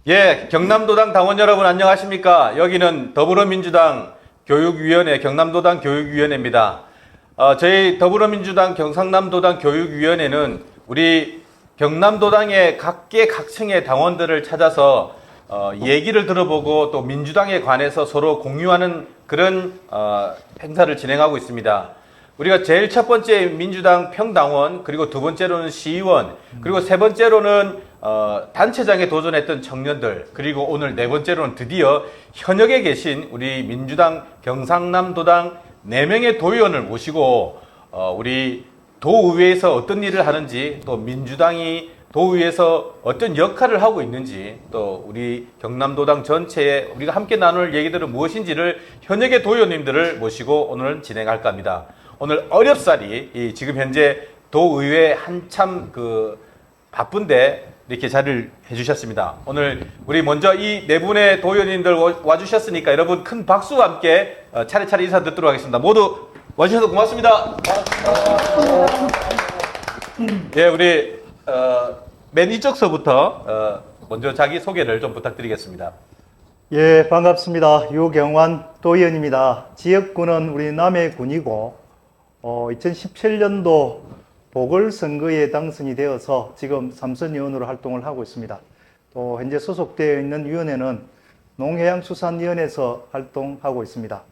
예, 경남도당 당원 여러분 안녕하십니까? 여기는 더불어민주당 교육위원회, 경남도당 교육위원회입니다. 저희 더불어민주당 경상남도당 교육위원회는 우리 경남도당의 각계각층의 당원들을 찾아서 얘기를 들어보고 또 민주당에 관해서 서로 공유하는 그런 행사를 진행하고 있습니다. 우리가 제일 첫 번째 민주당 평당원, 그리고 두 번째로는 시의원, 그리고 세 번째로는 단체장에 도전했던 청년들, 그리고 오늘 네 번째로는 드디어 현역에 계신 우리 민주당 경상남도당 4명의 도의원을 모시고 우리 도의회에서 어떤 일을 하는지, 또 민주당이 도의회에서 어떤 역할을 하고 있는지, 또 우리 경남도당 전체에 우리가 함께 나눌 얘기들은 무엇인지를 현역의 도의원님들을 모시고 오늘 진행할까 합니다. 오늘 어렵사리 지금 현재 도의회 한참 바쁜데 이렇게 자리를 해주셨습니다. 오늘 우리 먼저 이 네 분의 도의원님들 와주셨으니까 여러분 큰 박수와 함께 차례차례 인사 듣도록 하겠습니다. 모두 와주셔서 고맙습니다. 예, 우리 맨 이쪽서부터 먼저 자기 소개를 좀 부탁드리겠습니다. 예, 반갑습니다. 유경환 도의원입니다. 지역구는 우리 남해군이고 2017년도 보궐선거에 당선이 되어서 지금 삼선위원으로 활동을 하고 있습니다. 또 현재 소속되어 있는 위원회는 농해양수산위원회에서 활동하고 있습니다.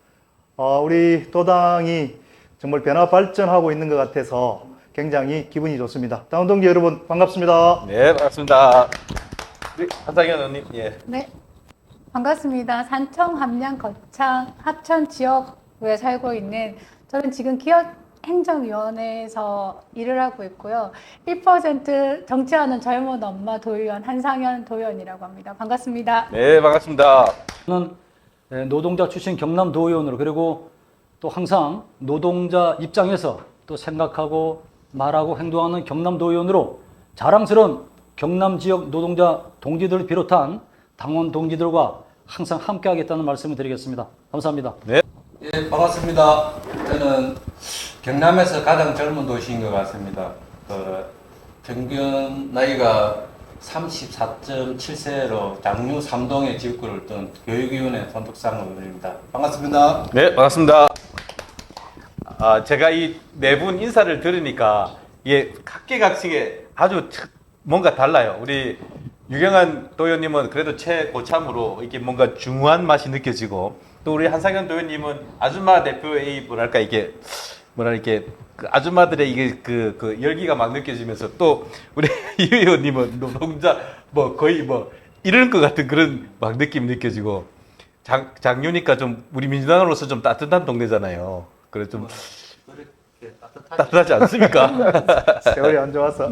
우리 도당이 정말 변화 발전하고 있는 것 같아서 굉장히 기분이 좋습니다. 당원 동지 여러분 반갑습니다. 네, 반갑습니다. 우리 한상현 의원님, 예. 네, 반갑습니다. 산청, 함양, 거창, 합천 지역에 살고 있는 저는 지금 기업행정위원회에서 일을 하고 있고요. 1% 정치하는 젊은 엄마 도의원 한상현 도의원이라고 합니다. 반갑습니다. 네, 반갑습니다. 저는 노동자 출신 경남도의원으로, 그리고 또 항상 노동자 입장에서 또 생각하고 말하고 행동하는 경남도의원으로 자랑스러운 경남 지역 노동자 동지들을 비롯한 당원 동지들과 항상 함께하겠다는 말씀을 드리겠습니다. 감사합니다. 네. 예, 반갑습니다. 저는 경남에서 가장 젊은 도시인 것 같습니다. 평균 나이가 34.7세로 장류 3동의 지역구를 뜬 교육위원회 손덕상 의원입니다. 반갑습니다. 네, 반갑습니다. 제가 이 네 분 인사를 들으니까 이게 각계각층에 아주 뭔가 달라요. 우리 유경환 도의원님은 그래도 최고참으로 이렇게 뭔가 중후한 맛이 느껴지고, 또 우리 한상현 도의원님은 아줌마 대표의 뭐랄까 이게 그 아줌마들의 이게 그 열기가 막 느껴지면서, 또 우리 이 의원님은 노동자 거의 이럴 것 같은 그런 막 느낌 느껴지고, 장유니까 좀 우리 민주당으로서 좀 따뜻한 동네잖아요. 그래 좀 따뜻하지 않습니까? 세월이 안 좋아서.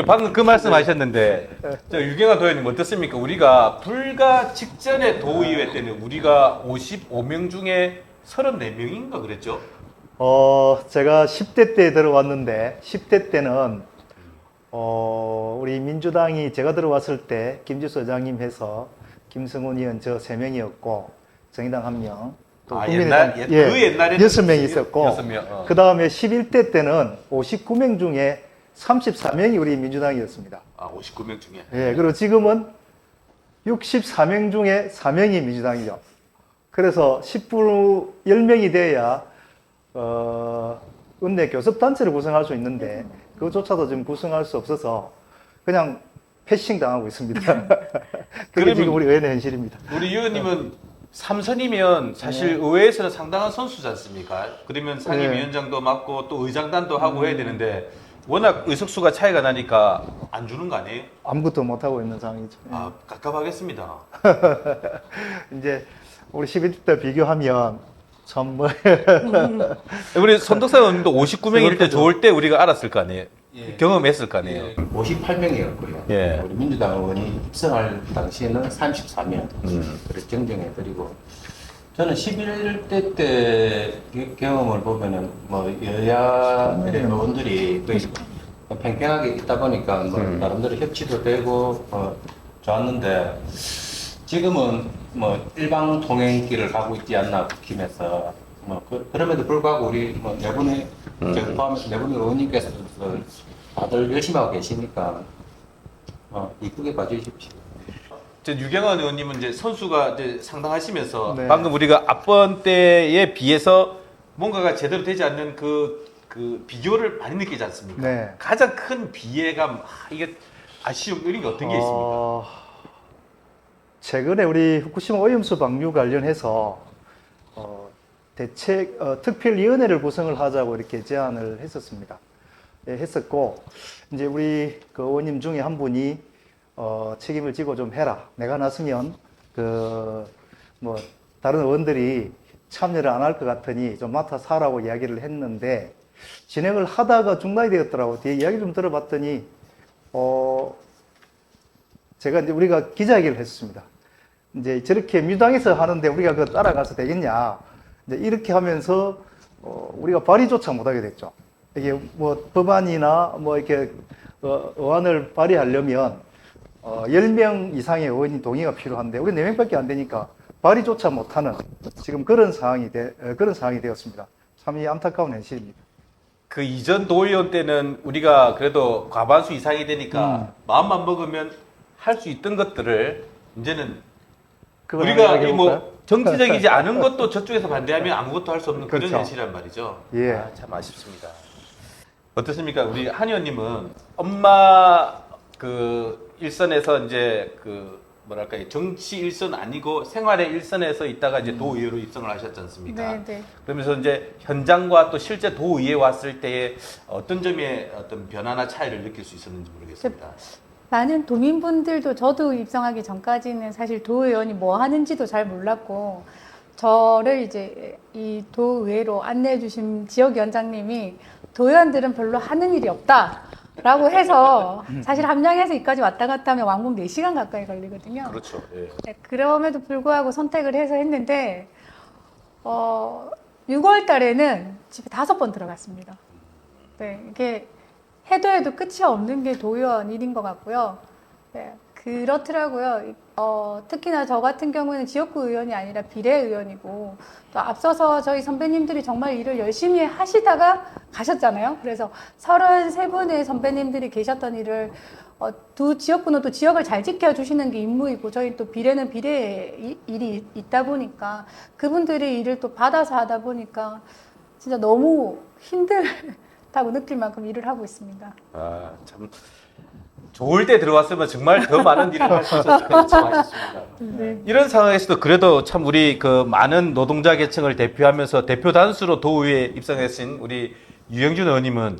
방금 그 말씀하셨는데, 저 유경환 도의원님 어떻습니까? 우리가 불과 직전에 도의회 때는 우리가 55명 중에 34명인가 그랬죠? 제가 10대 때 들어왔는데 10대 때는 우리 민주당이 제가 들어왔을 때 김지수 의장님 해서 김성훈 의원 저 3명이었고 정의당 1명, 또 국민의당 그 옛날에는 6명 있었고, 6명, 그 다음에 11대 때는 59명 중에 34명이 우리 민주당이었습니다. 59명 중에. 예, 그리고 지금은 64명 중에 4명이 민주당이죠. 그래서 10명이 돼야 읍내 교섭단체를 구성할 수 있는데 그것조차도 지금 구성할 수 없어서 그냥 패싱 당하고 있습니다. 그게 지금 우리 의원의 현실입니다. 우리 의원님은 삼선이면 사실 의회에서는 상당한 선수지 않습니까? 그러면 상임위원장도 맡고 또 의장단도 하고 해야 되는데 워낙 의석수가 차이가 나니까 안 주는 거 아니에요? 아무것도 못하고 있는 상황이죠. 깝깝하겠습니다. 이제 우리 11대 비교하면 참 우리 손덕상 의원님도 59명일 때 좋을 때 우리가 알았을 거 아니에요? 예. 경험했을 거 아니에요? 58명이었고요. 예. 우리 민주당 의원이 입성할 당시에는 34명. 그래서 경쟁해드리고, 저는 11대 때 경험을 보면은 여야 의원들이 거의 팽팽하게 있다 보니까 나름대로 협치도 되고 좋았는데, 지금은 일방 통행길을 가고 있지 않나 국힘에서. 그럼에도 불구하고 우리 네 분의 제가 포함해서 네 분의 의원님께서 다들 열심히 하고 계시니까 이쁘게 봐주십시오. 유경환 의원님은 이제 선수가 이제 상당하시면서 네. 방금 우리가 앞번 때에 비해서 뭔가가 제대로 되지 않는 그 비교를 많이 느끼지 않습니까? 네. 가장 큰 비애감, 이게 아쉬움 이런 게 어떤 게 있습니까? 최근에 우리 후쿠시마 오염수 방류 관련해서 특별위원회를 구성을 하자고 이렇게 제안을 했었습니다. 예, 했었고 이제 우리 그 의원님 중에 한 분이 책임을 지고 좀 해라. 내가 나서면 뭐 다른 의원들이 참여를 안 할 것 같으니 좀 맡아서 하라고 이야기를 했는데 진행을 하다가 중단이 되었더라고. 뒤에 이야기 좀 들어봤더니 제가 이제 우리가 기자회견을 했습니다. 이제 저렇게 민주당에서 하는데 우리가 그 따라가서 되겠냐. 이제 이렇게 하면서 우리가 발의조차 못하게 됐죠. 이게 뭐 법안이나 뭐 이렇게 의안을 발의하려면 10명 이상의 의원이 동의가 필요한데 우리 4명밖에 안 되니까 발의조차 못하는 지금 그런 상황이 되었습니다. 참 안타까운 현실입니다. 그 이전 도의원 때는 우리가 그래도 과반수 이상이 되니까 마음만 먹으면 할 수 있던 것들을 이제는 그걸 우리가 한번 이야기해 볼까요? 뭐 정치적이지 않은 것도 저쪽에서 반대하면 아무것도 할 수 없는 그런 그렇죠. 현실이란 말이죠. 예. 참 아쉽습니다. 어떻습니까? 우리 한 의원님은 엄마 그 일선에서 이제 뭐랄까 정치 일선 아니고 생활의 일선에서 있다가 이제 도의회로 입성을 하셨지 않습니까? 네, 네. 그러면서 이제 현장과 또 실제 도의회에 왔을 때에 어떤 점에 어떤 변화나 차이를 느낄 수 있었는지 모르겠습니다. 많은 도민분들도 저도 입성하기 전까지는 사실 도의원이 뭐 하는지도 잘 몰랐고 저를 이제 이 도의회로 안내해 주신 지역위원장님이 도의원들은 별로 하는 일이 없다라고 해서 사실 함양에서 여기까지 왔다 갔다 하면 왕복 4시간 가까이 걸리거든요. 그렇죠. 예. 네, 그럼에도 불구하고 선택을 해서 했는데 6월 달에는 집에 5번 들어갔습니다. 네, 이게 해도 끝이 없는 게 도의원 일인 것 같고요. 네, 그렇더라고요. 특히나 저 같은 경우는 지역구 의원이 아니라 비례의원이고 또 앞서서 저희 선배님들이 정말 일을 열심히 하시다가 가셨잖아요. 그래서 33분의 선배님들이 계셨던 일을 두 지역구는 또 지역을 잘 지켜주시는 게 임무이고 저희 또 비례는 비례 일이 있다 보니까 그분들의 일을 또 받아서 하다 보니까 진짜 너무 힘들다고 느낄 만큼 일을 하고 있습니다. 아, 참 좋을 때 들어왔으면 정말 더 많은 일을 할 수 있었을 텐데 참 아쉽습니다. 네. 이런 상황에서도 그래도 참 우리 그 많은 노동자 계층을 대표하면서 대표 단수로 도의회에 입성하신 우리 유영준 의원님은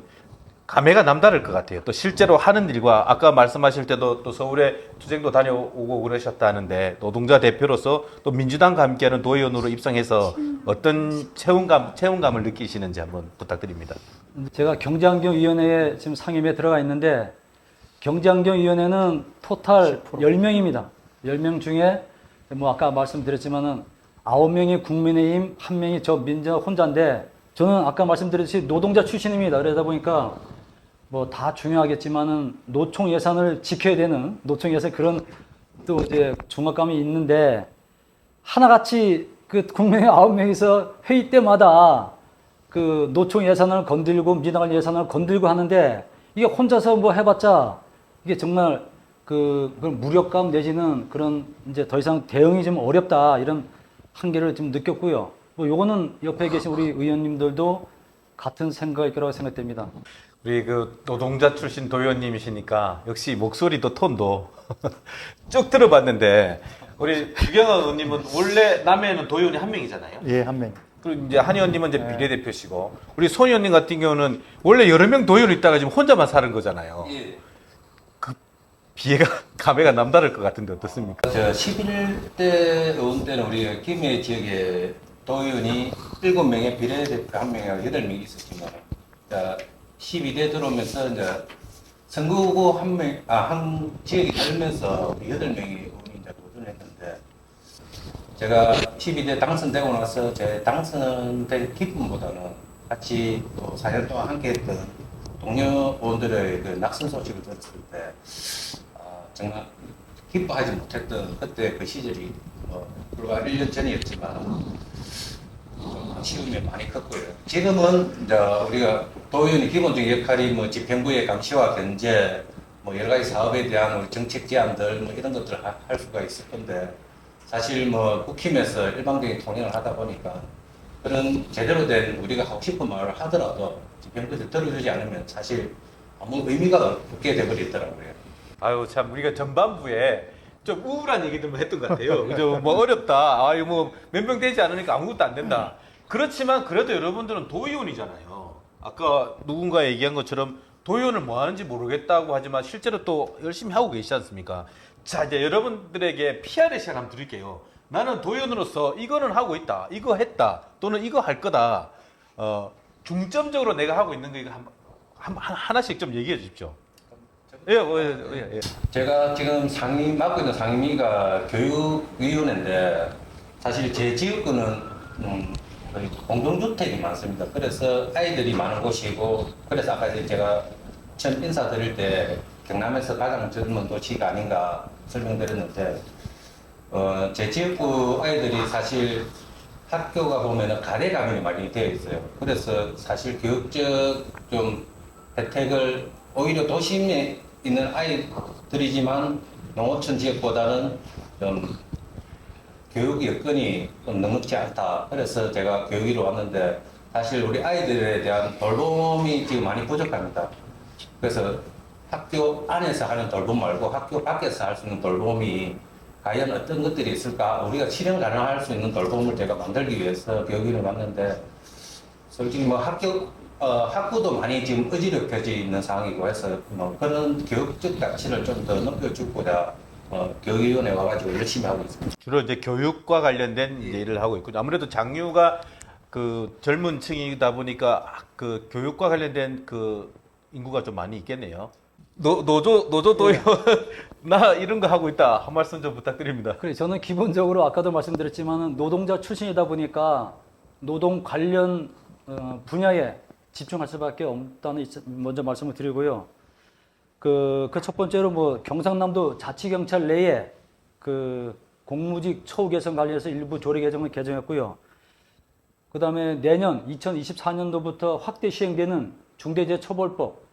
감회가 남다를 것 같아요. 또 실제로 하는 일과 아까 말씀하실 때도 또 서울에 투쟁도 다녀오고 그러셨다는데 노동자 대표로서 또 민주당과 함께하는 도의원으로 입성해서 어떤 체험감을 느끼시는지 한번 부탁드립니다. 제가 경제환경위원회에 지금 상임에 들어가 있는데 경제환경위원회는 토탈 10명입니다. 10명 중에 뭐 아까 말씀드렸지만은 9명이 국민의힘, 1명이 저 민주당 혼자인데 저는 아까 말씀드렸듯이 노동자 출신입니다. 그러다 보니까 뭐 다 중요하겠지만은 노총 예산을 지켜야 되는 노총 예산 그런 또 이제 중압감이 있는데 하나같이 그 국민의힘 9명이서 회의 때마다 그 노총 예산을 건들고 민주당 예산을 건들고 하는데 이게 혼자서 뭐 해봤자 이게 정말 그런 무력감 내지는 그런 이제 더 이상 대응이 좀 어렵다 이런 한계를 좀 느꼈고요. 뭐 요거는 옆에 계신 우리 의원님들도 같은 생각일 거라고 생각됩니다. 우리 그 노동자 출신 도의원님이시니까 역시 목소리도 톤도 쭉 들어봤는데 우리 유경환 의원님은 원래 남해에는 도의원이 1명이잖아요. 예, 1명. 그리고 이제 한 의원님은 이제 비례대표시고 우리 손 의원님 같은 경우는 원래 여러 명 도의원이 있다가 지금 혼자만 사는 거잖아요. 예. 그 감회가 남다를 것 같은데 어떻습니까? 11대 의원 때는 우리 김해 지역에 도의원이 7명에 비례대표 1명에 8명이 있었지만 12대 들어오면서 이제 선거구 한 지역이 달면서 8명이 의원이 이제 도전했는데 제가 12대 당선되고 나서 제 당선될 기쁨보다는 같이 또 4년 동안 함께했던 동료 의원들의 그 낙선 소식을 들었을 때 정말 기뻐하지 못했던 그때 그 시절이 불과 1년 전이었지만 좀 아쉬움이 많이 컸고요. 지금은 이제 우리가 도의원의 기본적인 역할이 뭐 집행부의 감시와 견제, 뭐 여러 가지 사업에 대한 우리 정책 제안들 뭐 이런 것들을 할 수가 있을 건데 사실 뭐 국힘에서 일방적인 통행을 하다 보니까 그런 제대로 된 우리가 하고 싶은 말을 하더라도 집행 것을 들어주지 않으면 사실 아무 의미가 없게 돼버리더라고요. 아유 참 우리가 전반부에 좀 우울한 얘기들만 했던 것 같아요. 그죠? 뭐 어렵다. 아유 뭐 몇 명 되지 않으니까 아무것도 안 된다. 그렇지만 그래도 여러분들은 도의원이잖아요. 아까 누군가 얘기한 것처럼 도의원을 뭐 하는지 모르겠다고 하지만 실제로 또 열심히 하고 계시지 않습니까? 자 이제 여러분들에게 PR의 시간 한번 드릴게요. 나는 도의원으로서 이거는 하고 있다. 이거 했다. 또는 이거 할 거다. 중점적으로 내가 하고 있는 거 이거 하나씩 좀 얘기해 주십시오. 예. 제가 지금 맡고 있는 상임위가 교육위원회인데 사실 제 지역구는 거의 공동주택이 많습니다. 그래서 아이들이 많은 곳이고 그래서 아까 제가 처음 인사드릴 때 경남에서 가장 젊은 도시가 아닌가 설명드렸는데 제 지역구 아이들이 사실 학교가 보면은 가대 감염이 많이 되어 있어요. 그래서 사실 교육적 좀 혜택을 오히려 도심에 있는 아이들이지만 농어촌 지역보다는 좀 교육 여건이 좀 넉넉지 않다. 그래서 제가 교육위로 왔는데 사실 우리 아이들에 대한 돌봄이 지금 많이 부족합니다. 그래서 학교 안에서 하는 돌봄 말고 학교 밖에서 할 수 있는 돌봄이 과연 어떤 것들이 있을까? 우리가 실현 가능할 수 있는 돌봄을 제가 만들기 위해서 교육위를 왔는데 솔직히 뭐 학부도 많이 지금 어지럽혀져 있는 상황이고 해서 뭐 그런 교육적 가치를 좀 더 높여주고자 교육위원회 와가지고 열심히 하고 있습니다. 주로 이제 교육과 관련된 이제 일을 하고 있고 아무래도 장류가 그 젊은 층이다 보니까 그 교육과 관련된 그 인구가 좀 많이 있겠네요. 노조 도요 나 이런 거 하고 있다 한 말씀 좀 부탁드립니다. 그래, 저는 기본적으로 아까도 말씀드렸지만 노동자 출신이다 보니까 노동 관련 분야에 집중할 수밖에 없다는 먼저 말씀을 드리고요. 그 첫 번째로 뭐 경상남도 자치경찰 내에 그 공무직 처우 개선 관련해서 일부 조례 개정을 개정했고요. 그 다음에 내년 2024년도부터 확대 시행되는 중대재해처벌법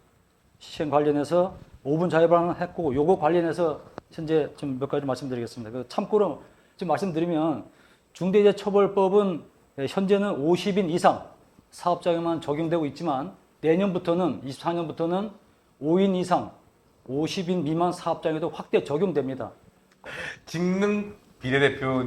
시행 관련해서 5분 자유발언을 했고, 요거 관련해서 현재 좀 몇 가지 말씀드리겠습니다. 참고로 지금 말씀드리면 중대재해처벌법은 현재는 50인 이상 사업장에만 적용되고 있지만 내년부터는 24년부터는 5인 이상 50인 미만 사업장에도 확대 적용됩니다. 직능 비례대표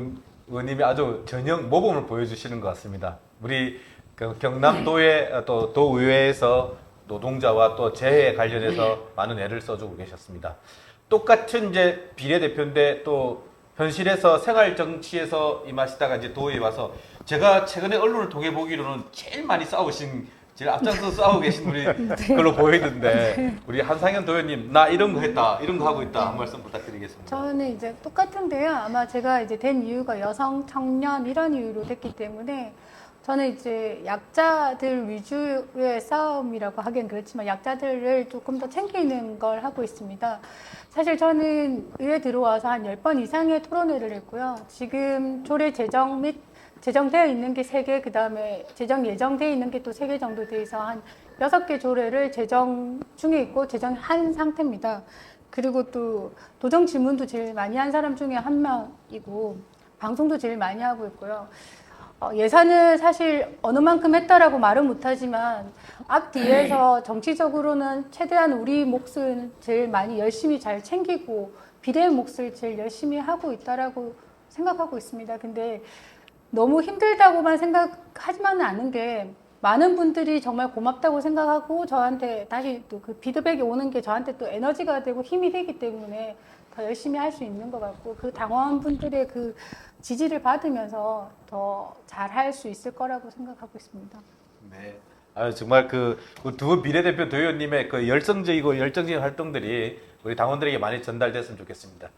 의원님이 아주 전형 모범을 보여주시는 것 같습니다. 우리 경남도의 또 도의회에서 노동자와 또 재해에 관련해서 많은 애를 써주고 계셨습니다. 똑같은 이제 비례대표인데 또 현실에서 생활 정치에서 임하시다가 이제 도의회 와서 제가 최근에 언론을 통해 보기로는 제일 많이 싸우신 제일 앞장서 싸우고 계신 우리 걸로 보이던데 우리 한상현 도의원님 나 이런 거 했다 이런 거 하고 있다 한 말씀 부탁드리겠습니다. 저는 이제 똑같은데요. 아마 제가 이제 된 이유가 여성, 청년 이런 이유로 됐기 때문에 저는 이제 약자들 위주의 싸움이라고 하기엔 그렇지만 약자들을 조금 더 챙기는 걸 하고 있습니다. 사실 저는 의회 들어와서 한 10번 이상의 토론회를 했고요. 지금 조례 제정 및 제정되어 있는 게 3개, 그 다음에 제정 예정되어 있는 게 또 3개 정도 돼서 한 6개 조례를 제정 중에 있고 제정한 상태입니다. 그리고 또 도정 질문도 제일 많이 한 사람 중에 한 명이고 방송도 제일 많이 하고 있고요. 예산을 사실 어느 만큼 했다라고 말은 못하지만 앞뒤에서 정치적으로는 최대한 우리 몫을 제일 많이 열심히 잘 챙기고 비례의 몫을 제일 열심히 하고 있다라고 생각하고 있습니다. 근데 너무 힘들다고만 생각하지만은 않은 게 많은 분들이 정말 고맙다고 생각하고 저한테 다시 또 그 피드백이 오는 게 저한테 또 에너지가 되고 힘이 되기 때문에 더 열심히 할 수 있는 것 같고 그 당원분들의 그 지지를 받으면서 더 잘할 수 있을 거라고 생각하고 있습니다. 네. 아 정말 그 두 비례대표 도의원님의 그 열성적이고 열정적인 활동들이 우리 당원들에게 많이 전달됐으면 좋겠습니다.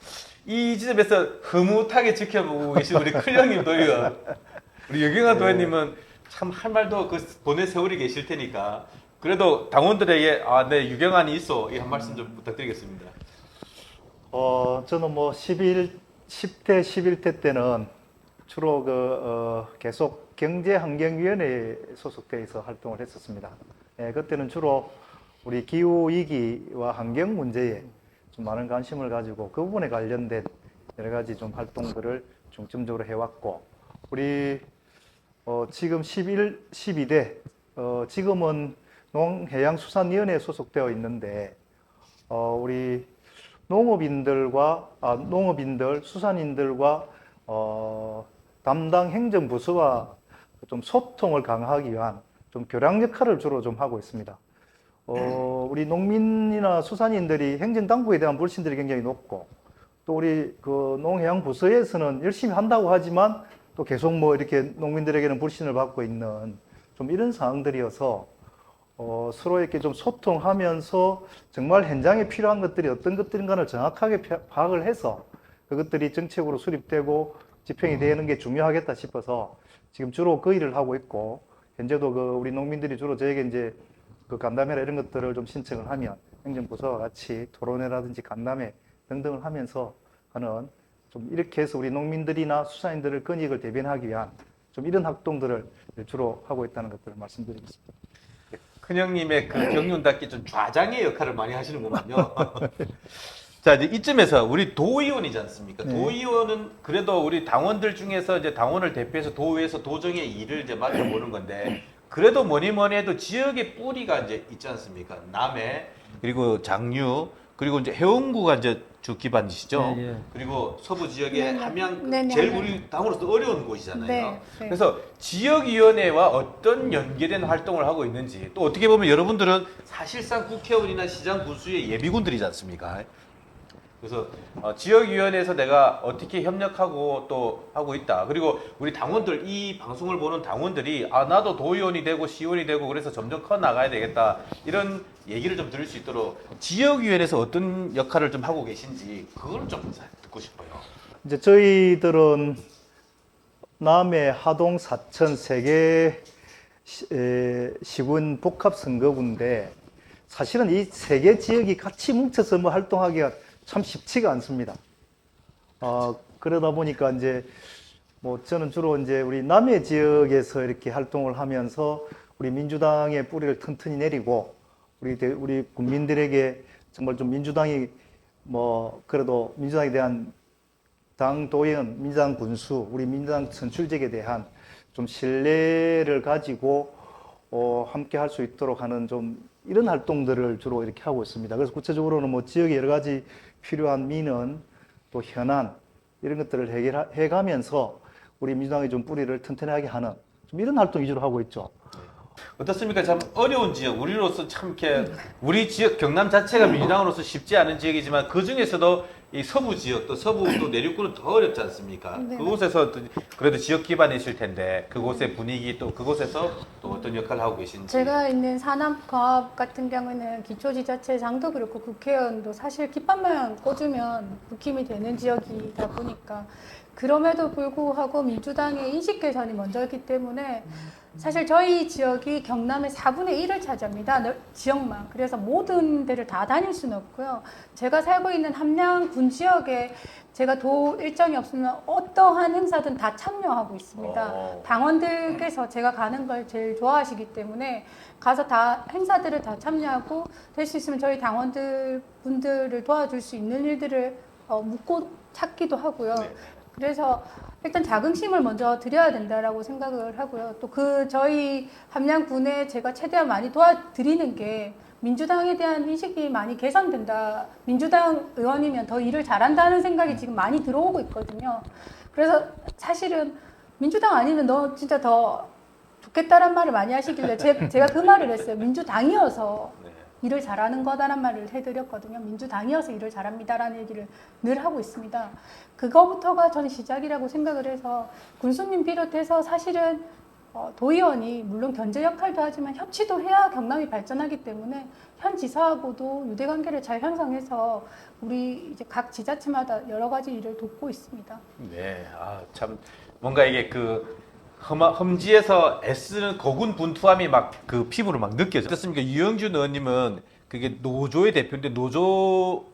이 지점에서 흐뭇하게 지켜보고 계신 우리 클령님 도의원, 우리 유경아 도의원님은 참 할 말도 그 보내 세월이 계실 테니까 그래도 당원들에게 네 유경안이 있어 이 한 말씀 좀 부탁드리겠습니다. 저는 뭐 10대, 11대 때는 주로 계속 경제환경위원회에 소속되어 있어 활동을 했었습니다. 그때는 주로 우리 기후위기와 환경 문제에 좀 많은 관심을 가지고 그 부분에 관련된 여러 가지 좀 활동들을 중점적으로 해왔고, 우리 지금 12대 지금은 농해양수산위원회에 소속되어 있는데 우리 농업인들, 수산인들과 담당 행정부서와 좀 소통을 강화하기 위한 좀 교량 역할을 주로 좀 하고 있습니다. 우리 농민이나 수산인들이 행정당국에 대한 불신들이 굉장히 높고, 또 우리 그 농해양부서에서는 열심히 한다고 하지만 또 계속 뭐 이렇게 농민들에게는 불신을 받고 있는 좀 이런 상황들이어서 서로 이렇게 좀 소통하면서 정말 현장에 필요한 것들이 어떤 것들인가를 정확하게 파악을 해서 그것들이 정책으로 수립되고 집행이 되는 게 중요하겠다 싶어서 지금 주로 그 일을 하고 있고, 현재도 그 우리 농민들이 주로 저에게 이제 그 간담회나 이런 것들을 좀 신청을 하면 행정부서와 같이 토론회라든지 간담회 등등을 하면서 하는, 좀 이렇게 해서 우리 농민들이나 수산인들의 권익을 대변하기 위한 좀 이런 활동들을 주로 하고 있다는 것들을 말씀드리겠습니다. 큰형님의 그 경륜답게 좀 좌장의 역할을 많이 하시는구만요. 자, 이제 이쯤에서 우리 도의원이지 않습니까? 네. 도의원은 그래도 우리 당원들 중에서 이제 당원을 대표해서 도의회에서 도정의 일을 이제 맡아보는 건데, 그래도 뭐니 해도 지역의 뿌리가 이제 있지 않습니까? 남해, 그리고 장류, 그리고 이제 해운구가 이제 주 기반이시죠. 예, 예. 그리고 서부 지역의 네네. 함양, 네네. 제일 우리 당으로서 어려운 곳이잖아요. 네, 네. 그래서 지역위원회와 어떤 연계된 활동을 하고 있는지, 또 어떻게 보면 여러분들은 사실상 국회의원이나 시장 군수의 예비군들이지 않습니까? 그래서 지역위원회에서 내가 어떻게 협력하고 또 하고 있다. 그리고 우리 당원들, 이 방송을 보는 당원들이 나도 도의원이 되고 시의원이 되고 그래서 점점 커 나가야 되겠다, 이런 얘기를 좀 들을 수 있도록 지역위원회에서 어떤 역할을 좀 하고 계신지 그걸 좀 듣고 싶어요. 이제 저희들은 남해, 하동, 사천 세 개 시군 복합 선거구인데, 사실은 이 세 개 지역이 같이 뭉쳐서 뭐 활동하기가 참 쉽지가 않습니다. 그러다 보니까 이제 뭐 저는 주로 이제 우리 남해 지역에서 이렇게 활동을 하면서 우리 민주당의 뿌리를 튼튼히 내리고, 우리 국민들에게 정말 좀 민주당이 뭐 그래도 민주당에 대한 당 도의원, 민주당 군수, 우리 민주당 선출직에 대한 좀 신뢰를 가지고 함께 할 수 있도록 하는 좀 이런 활동들을 주로 이렇게 하고 있습니다. 그래서 구체적으로는 뭐 지역에 여러 가지 필요한 민원, 또 현안, 이런 것들을 해가면서 우리 민주당의 좀 뿌리를 튼튼하게 하는 좀 이런 활동 위주로 하고 있죠. 어떻습니까? 참 어려운 지역, 우리로서 참 이렇게 우리 지역 경남 자체가 민주당으로서 쉽지 않은 지역이지만 그 중에서도 이 서부 지역, 또 서부 또 내륙구는 더 어렵지 않습니까? 네. 그곳에서 그래도 지역 기반이실 텐데 그곳의 분위기, 또 그곳에서 또 어떤 역할을 하고 계신지. 제가 있는 산업과업 같은 경우는 기초지자체장도 그렇고 국회의원도 사실 깃발만 꽂으면 국힘이 되는 지역이다 보니까, 그럼에도 불구하고 민주당의 인식 개선이 먼저였기 때문에 사실 저희 지역이 경남의 4분의 1을 차지합니다. 지역만. 그래서 모든 데를 다 다닐 수는 없고요. 제가 살고 있는 함양군 지역에 제가 도 일정이 없으면 어떠한 행사든 다 참여하고 있습니다. 당원들께서 제가 가는 걸 제일 좋아하시기 때문에 가서 다 행사들을 다 참여하고, 될 수 있으면 저희 당원들 분들을 도와줄 수 있는 일들을 묻고 찾기도 하고요. 네. 그래서 일단 자긍심을 먼저 드려야 된다라고 생각을 하고요. 또 저희 함양군에 제가 최대한 많이 도와드리는 게 민주당에 대한 인식이 많이 개선된다. 민주당 의원이면 더 일을 잘한다는 생각이 지금 많이 들어오고 있거든요. 그래서 사실은 민주당 아니면 너 진짜 더 좋겠다란 말을 많이 하시길래 제가 그 말을 했어요. 민주당이어서 네. 일을 잘하는 거다란 말을 해드렸거든요. 민주당이어서 일을 잘합니다라는 얘기를 늘 하고 있습니다. 그거부터가 저는 시작이라고 생각을 해서, 군수님 비롯해서 사실은 도의원이 물론 견제 역할도 하지만 협치도 해야 경남이 발전하기 때문에 현 지사하고도 유대관계를 잘 형성해서 우리 이제 각 지자체마다 여러 가지 일을 돕고 있습니다. 네, 참 뭔가 이게 그 험지에서 애쓰는 고군분투함이 막 그 피부로 막 느껴져. 어떻습니까? 유영준 의원님은 그게 노조의 대표인데 노조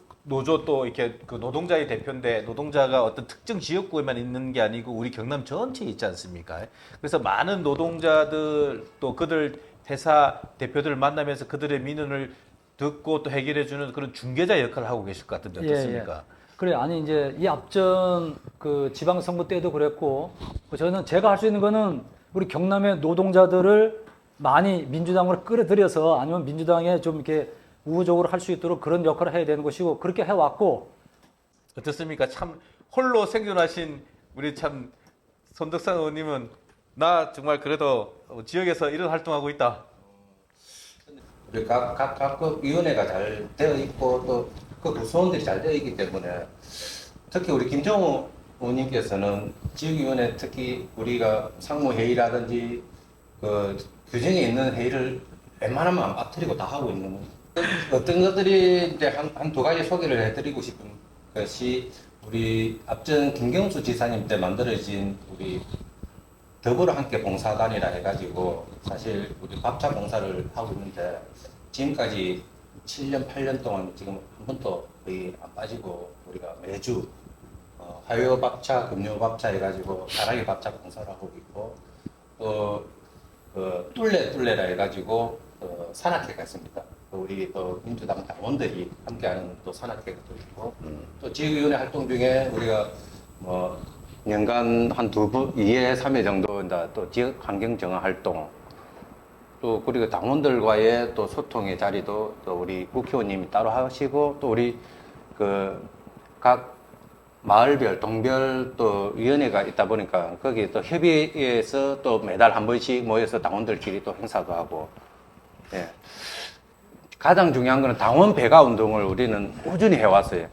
또 이렇게 그 노동자의 대표인데, 노동자가 어떤 특정 지역구에만 있는 게 아니고 우리 경남 전체에 있지 않습니까? 그래서 많은 노동자들, 또 그들 회사 대표들을 만나면서 그들의 민원을 듣고 또 해결해주는 그런 중개자 역할을 하고 계실 것 같은데 어떻습니까? 그래, 아니, 이제 이 앞전 그 지방선거 때도 그랬고, 저는 제가 할 수 있는 거는 우리 경남의 노동자들을 많이 민주당으로 끌어들여서 아니면 민주당에 좀 이렇게 우호적으로 할 수 있도록 그런 역할을 해야 되는 것이고, 그렇게 해왔고, 어떻습니까? 참 홀로 생존하신 우리 참 손덕상 의원님은 나 정말 그래도 지역에서 이런 활동하고 있다. 우리 각 위원회가 잘 되어 있고 또 그 구성원들이 잘 되어 있기 때문에 특히 우리 김정우 의원님께서는 지역위원회 특히 우리가 상무회의라든지 그 규정에 있는 회의를 웬만하면 안 빠뜨리고 다 하고 있는 어떤 것들이 이제 한 두 가지 소개를 해드리고 싶은 것이 우리 앞전 김경수 지사님 때 만들어진 우리 더불어 함께 봉사단이라 해가지고 사실 우리 밥차 봉사를 하고 있는데 지금까지 7년, 8년 동안 지금 한 번도 거의 안 빠지고 우리가 매주 화요 밥차, 금요 밥차 해가지고 사랑의 밥차 봉사를 하고 있고 또 뚫레라 해가지고 산악회가 있습니다. 또 우리 또 민주당 당원들이 함께하는 또 산악회도 있고 또 지역위원회 활동 중에 우리가 뭐 연간 한 2회, 3회 정도 이제 또 지역 환경 정화 활동 또 그리고 당원들과의 또 소통의 자리도 또 우리 국회의원님이 따로 하시고 또 우리 그 각 마을별, 동별 또 위원회가 있다 보니까 거기 또 협의회에서 또 매달 한 번씩 모여서 당원들끼리 또 행사도 하고 예. 가장 중요한 거는 당원 배가 운동을 우리는 꾸준히 해왔어요.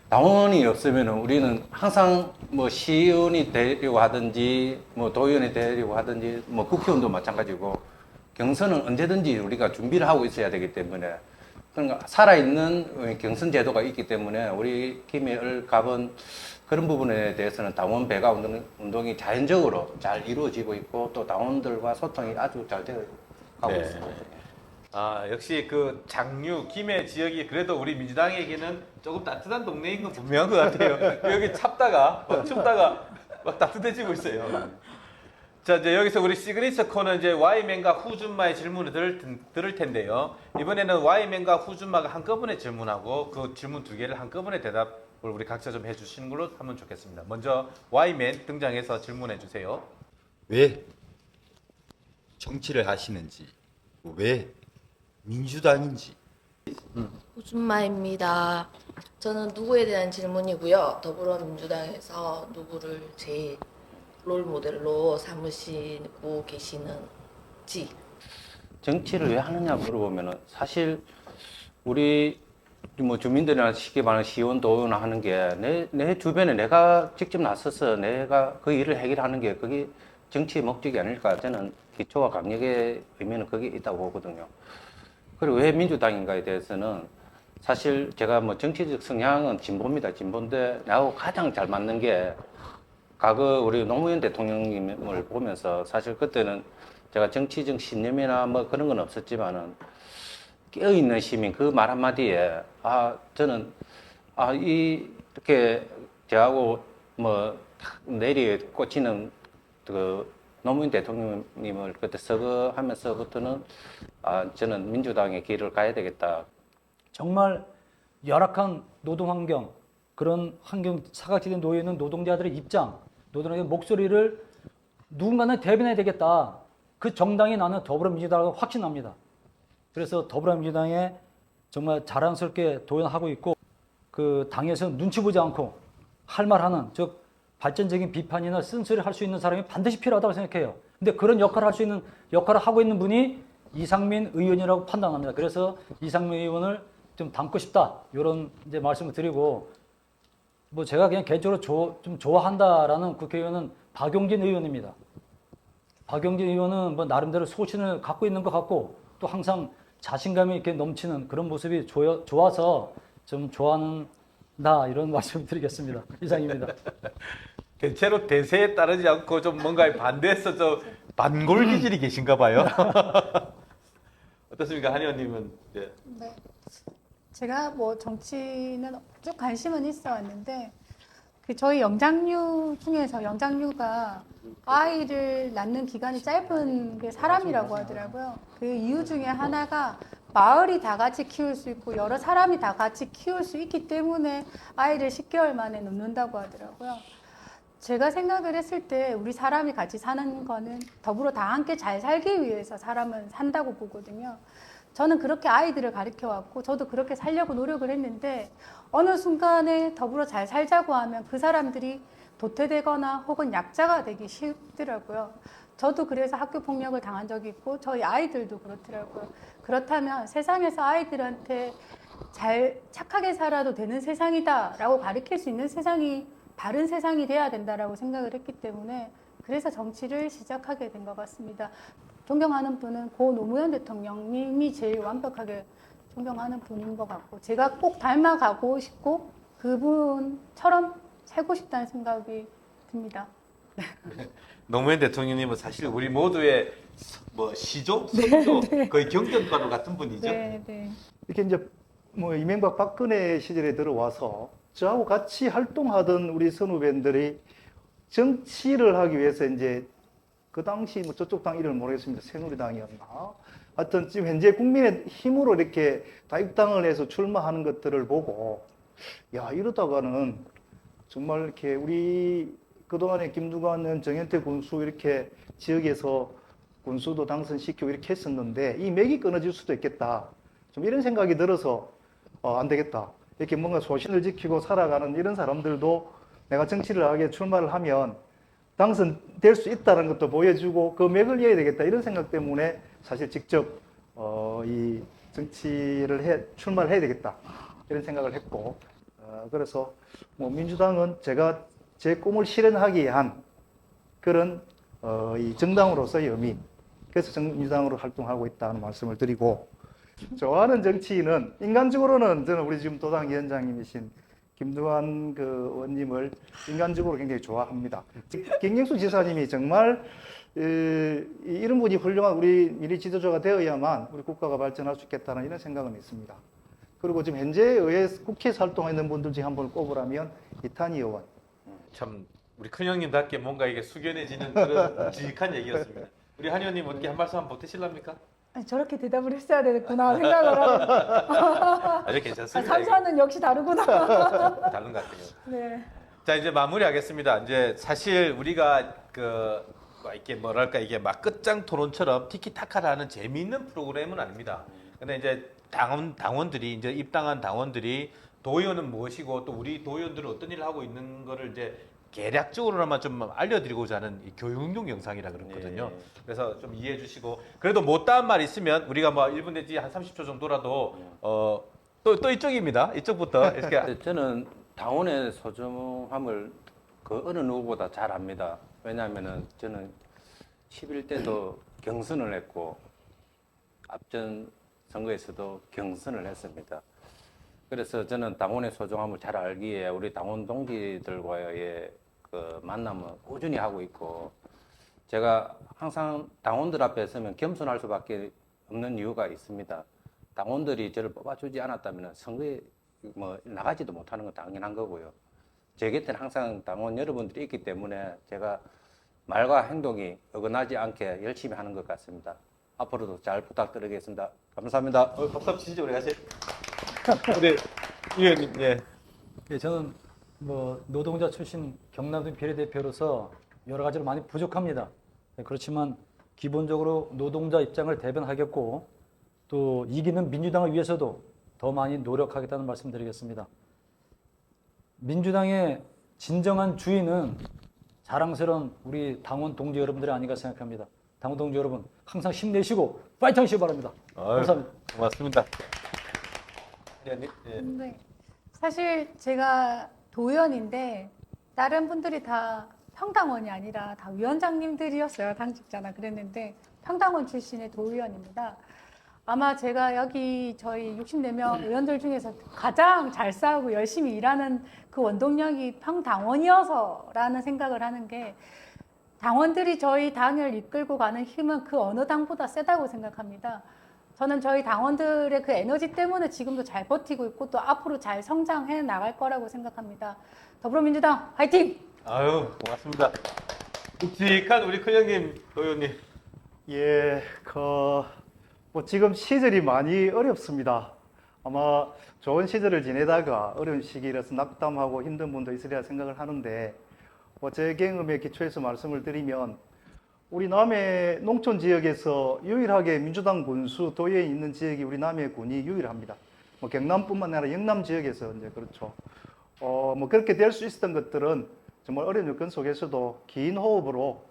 당원이 없으면 우리는 항상 뭐 시의원이 되려고 하든지 뭐 도의원이 되려고 하든지 뭐 국회의원도 마찬가지고 경선은 언제든지 우리가 준비를 하고 있어야 되기 때문에 그러니까 살아있는 경선 제도가 있기 때문에 우리 김해을 갑은 그런 부분에 대해서는 당원 배가 운동이 자연적으로 잘 이루어지고 있고 또 당원들과 소통이 아주 잘 되어 가고 네. 있습니다. 아, 역시 그 장류, 김해 지역이 그래도 우리 민주당에게는 조금 따뜻한 동네인 건 분명한 것 같아요. 여기 찹다가, 춥다가 막 따뜻해지고 있어요. 자, 이제 여기서 우리 시그니처 코너 이제 Y맨과 후준마의 질문을 들을 텐데요. 이번에는 Y맨과 후준마가 한꺼번에 질문하고 그 질문 두 개를 한꺼번에 대답을 우리 각자 좀 해주시는 걸로 하면 좋겠습니다. 먼저 Y맨 등장해서 질문해 주세요. 왜 정치를 하시는지, 왜 민주당인지. 호준마입니다. 저는 누구에 대한 질문이고요. 더불어민주당에서 누구를 제일 롤 모델로 삼으시고 계시는지. 정치를 왜 하느냐 물어보면은 사실 우리 뭐 주민들이나 쉽게 말하는 시의원, 도의원 하는 게 내 주변에 내가 직접 나서서 내가 그 일을 해결하는 게 그게 정치의 목적이 아닐까. 저는 기초와 강력의 의미는 거기에 있다고 보거든요. 그리고 왜 민주당인가에 대해서는 사실 제가 뭐 정치적 성향은 진보입니다. 진보인데 나하고 가장 잘 맞는 게 과거 우리 노무현 대통령님을 보면서 사실 그때는 제가 정치적 신념이나 뭐 그런 건 없었지만은 깨어있는 시민 그 말 한마디에 저는 이렇게 저하고 뭐 내리에 꽂히는 그 노무현 대통령님을 그때 서거하면서부터는 저는 민주당의 길을 가야 되겠다. 정말 열악한 노동 환경, 그런 환경 사각지대 놓여 있는 노동자들의 입장, 노동자의 목소리를 누군가는 대변해야 되겠다. 그 정당이 나는 더불어민주당이라고 확신합니다. 그래서 더불어민주당에 정말 자랑스럽게 도전하고 있고 그 당에서 눈치 보지 않고 할 말하는 즉 발전적인 비판이나 쓴소리 할 수 있는 사람이 반드시 필요하다고 생각해요. 근데 그런 역할을 할 수 있는 역할을 하고 있는 분이 이상민 의원이라고 판단합니다. 그래서 이상민 의원을 좀 담고 싶다. 이런 이제 말씀을 드리고 뭐 제가 그냥 개인적으로 좀 좋아한다라는 국회의원은 박용진 의원입니다. 박용진 의원은 뭐 나름대로 소신을 갖고 있는 것 같고 또 항상 자신감이 이렇게 넘치는 그런 모습이 좋아서 좀 좋아한다 이런 말씀을 드리겠습니다. 이상입니다. 대체로 대세에 따르지 않고 좀 뭔가 반대해서 좀 반골 기질이 계신가 봐요. 어떻습니까? 한 의원님은. 네. 네. 제가 뭐 정치는 쭉 관심은 있어 왔는데 그 저희 영장류 중에서 영장류가 아이를 낳는 기간이 짧은 게 사람이라고 하더라고요. 그 이유 중에 하나가 마을이 다 같이 키울 수 있고 여러 사람이 다 같이 키울 수 있기 때문에 아이를 10개월 만에 놓는다고 하더라고요. 제가 생각을 했을 때 우리 사람이 같이 사는 거는 더불어 다 함께 잘 살기 위해서 사람은 산다고 보거든요. 저는 그렇게 아이들을 가르쳐 왔고 저도 그렇게 살려고 노력을 했는데 어느 순간에 더불어 잘 살자고 하면 그 사람들이 도태되거나 혹은 약자가 되기 쉽더라고요. 저도 그래서 학교 폭력을 당한 적이 있고 저희 아이들도 그렇더라고요. 그렇다면 세상에서 아이들한테 잘 착하게 살아도 되는 세상이다라고 가르칠 수 있는 세상이 바른 세상이 돼야 된다라고 생각을 했기 때문에 그래서 정치를 시작하게 된 것 같습니다. 존경하는 분은 고 노무현 대통령님이 제일 완벽하게 존경하는 분인 것 같고 제가 꼭 닮아가고 싶고 그분처럼 살고 싶다는 생각이 듭니다. 노무현 대통령님은 사실 우리 모두의 뭐 시조, 선조, 거의 경전과도 같은 분이죠. 네, 네. 이렇게 이제 뭐 이명박 박근혜 시절에 들어와서 저하고 같이 활동하던 우리 선후배들이 정치를 하기 위해서 이제 그 당시 뭐 저쪽 당 이름을 모르겠습니다. 새누리당이었나? 하여튼 지금 현재 국민의 힘으로 이렇게 다입당을 해서 출마하는 것들을 보고 야, 이러다가는 정말 이렇게 우리 그동안에 김두관 의원, 정현태 군수 이렇게 지역에서 군수도 당선시키고 이렇게 했었는데 이 맥이 끊어질 수도 있겠다. 좀 이런 생각이 들어서 안 되겠다. 이렇게 뭔가 소신을 지키고 살아가는 이런 사람들도 내가 정치를 하게 출마를 하면 당선될 수 있다는 것도 보여주고 그 맥을 이어야 되겠다. 이런 생각 때문에 사실 직접 이 정치를 출마를 해야 되겠다. 이런 생각을 했고 그래서 뭐 민주당은 제가 제 꿈을 실현하기 위한 그런 이 정당으로서의 의미, 그래서 민주당으로 활동하고 있다는 말씀을 드리고 좋아하는 정치인은 인간적으로는 저는 우리 지금 도당 위원장님이신 김두관 그 의원님을 인간적으로 굉장히 좋아합니다. 김경수 지사님이 정말 이런 분이 훌륭한 우리 미래 지도자가 되어야만 우리 국가가 발전할 수 있겠다는 이런 생각은 있습니다. 그리고 지금 현재 의회 국회에서 활동하는 분들 중에 한 분을 꼽으라면 이탄희 의원. 참 우리 큰 형님답게 뭔가 이게 숙연해지는 그런 지직한 얘기였습니다. 우리 한 의원님 어떻게 한 말씀 한번 보태실랍니까? 아니, 저렇게 대답을 했어야 되겠구나 생각을 하고 아주 괜찮습니다. 삼사는 역시 다르구나. 다른 것 같아요. 네. 자 이제 마무리하겠습니다. 이제 사실 우리가 이게 뭐랄까 이게 막 끝장 토론처럼 티키타카라는 재미있는 프로그램은 아닙니다. 근데 이제 당원들이 이제 입당한 당원들이 도의원은 무엇이고 또 우리 도의원들은 어떤 일을 하고 있는 거를 이제 개략적으로나마 좀 알려드리고자 하는 이 교육용 영상이라 그렇거든요. 네. 그래서 좀 이해해 주시고 그래도 못다한 말 있으면 우리가 뭐 1분 내지 한 30초 정도라도 또 이쪽입니다. 이쪽부터 이렇게 저는 당원의 소중함을 그 어느 누구보다 잘 압니다. 왜냐하면은 저는 11대도 경선을 했고 앞전 선거에서도 경선을 했습니다. 그래서 저는 당원의 소중함을 잘 알기에 우리 당원 동지들과의 그 만남을 꾸준히 하고 있고 제가 항상 당원들 앞에 서면 겸손할 수밖에 없는 이유가 있습니다. 당원들이 저를 뽑아주지 않았다면 선거에 뭐 나가지도 못하는 건 당연한 거고요. 제 곁에는 항상 당원 여러분들이 있기 때문에 제가 말과 행동이 어긋나지 않게 열심히 하는 것 같습니다. 앞으로도 잘 부탁드리겠습니다. 감사합니다. 박수 한번 치시죠 우리 같이. 우리 의원님 예. 예, 저는 뭐 노동자 출신 경남도 비례대표로서 여러 가지로 많이 부족합니다. 예, 그렇지만 기본적으로 노동자 입장을 대변하겠고 또 이기는 민주당을 위해서도 더 많이 노력하겠다는 말씀드리겠습니다. 민주당의 진정한 주인은 자랑스러운 우리 당원 동지 여러분들이 아닌가 생각합니다. 당원 동지 여러분 항상 힘내시고 파이팅 하시기 바랍니다. 감사합니다. 고맙습니다. 예. 네. 사실 제가 도의원인데 다른 분들이 다 평당원이 아니라 다 위원장님들이었어요. 당직자나 그랬는데 평당원 출신의 도의원입니다. 아마 제가 여기 저희 64명 의원들 중에서 가장 잘 싸우고 열심히 일하는 그 원동력이 평당원이어서라는 생각을 하는 게 당원들이 저희 당을 이끌고 가는 힘은 그 어느 당보다 세다고 생각합니다. 저는 저희 당원들의 그 에너지 때문에 지금도 잘 버티고 있고 또 앞으로 잘 성장해 나갈 거라고 생각합니다. 더불어민주당 화이팅! 아유 고맙습니다. 묵직한 우리 큰 형님 도의원님. 예, 뭐 지금 시절이 많이 어렵습니다. 아마 좋은 시절을 지내다가 어려운 시기라서 낙담하고 힘든 분도 있으리라 생각을 하는데, 뭐 제 경험에 기초해서 말씀을 드리면, 우리 남해 농촌 지역에서 유일하게 민주당 군수 도의회에 있는 지역이 우리 남해군이 유일합니다. 뭐 경남뿐만 아니라 영남 지역에서 이제 그렇죠. 뭐 그렇게 될 수 있었던 것들은 정말 어려운 여건 속에서도 긴 호흡으로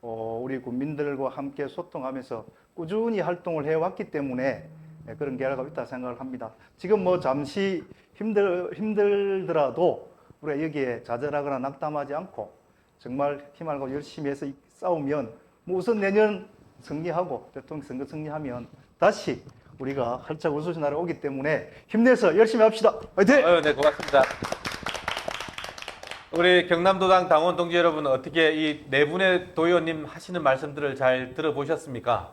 우리 국민들과 함께 소통하면서 꾸준히 활동을 해왔기 때문에 그런 결과가 있다 생각을 합니다. 지금 뭐 잠시 힘들더라도 우리가 여기에 좌절하거나 낙담하지 않고 정말 힘알고 열심히 해서 싸우면 뭐 우선 내년 승리하고 대통령 선거 승리하면 다시 우리가 활짝 웃으신 날이 오기 때문에 힘내서 열심히 합시다. 화이팅! 네, 고맙습니다. 우리 경남도당 당원 동지 여러분, 어떻게 이 네 분의 도의원님 하시는 말씀들을 잘 들어보셨습니까?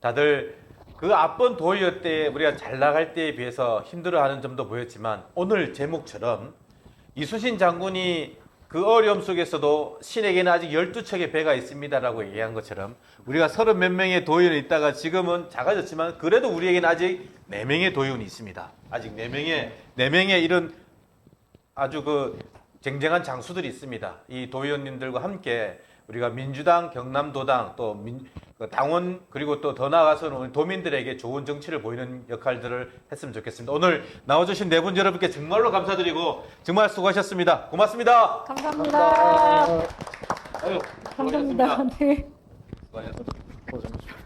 다들 그 앞번 도의회 때 우리가 잘 나갈 때에 비해서 힘들어하는 점도 보였지만, 오늘 제목처럼 이수신 장군이 그 어려움 속에서도 신에게는 아직 12척의 배가 있습니다라고 얘기한 것처럼, 우리가 30 몇 명의 도의원이 있다가 지금은 작아졌지만 그래도 우리에게는 아직 4명의 도의원이 있습니다. 아직 4명의 이런 아주 그 쟁쟁한 장수들이 있습니다. 이 도의원님들과 함께 우리가 민주당, 경남도당, 또 당원, 그리고 또 더 나아가서는 우리 도민들에게 좋은 정치를 보이는 역할들을 했으면 좋겠습니다. 오늘 나와주신 네 분 여러분께 정말로 감사드리고 정말 수고하셨습니다. 고맙습니다. 감사합니다. 아유, 감사합니다. 네. 수고하셨습니다. 고생하셨습니다.